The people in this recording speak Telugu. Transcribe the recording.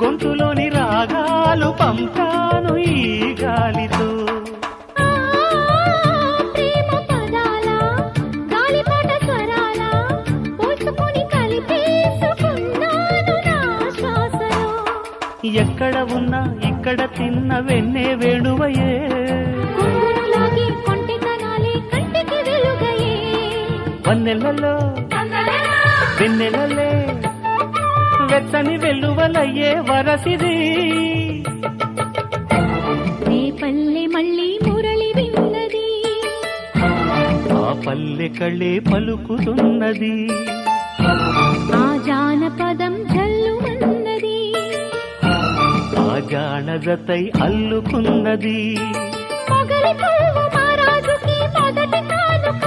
గొంతులోని రాగాలు పంపాను ఈ గాలితో. ప్రేమ పదాల గాలిపాట స్వరాల పోల్చుకొని కలిపేసుకున్నాను నా శ్వాసలో. ఎక్కడ ఉన్నా ఇక్కడ తిన్న వెన్నే వేణువయే, కొంగునులాగి కొంటెతనాలే కంటికి వెలుగయే. వన్నెలలో వెన్నెలలే వెచ్చని వెల్లువలయ్యే వరసిది. నీ పల్లె మళ్ళీ మురళి విన్నది, ఆ పల్లె కళ్ళే పలుకుతున్నది, ఆ జానపదం జల్లుమన్నది, ఆ జానజతై అల్లుకున్నది. మొగలి పువ్వు మహారాజుకి మొదటి కానుక.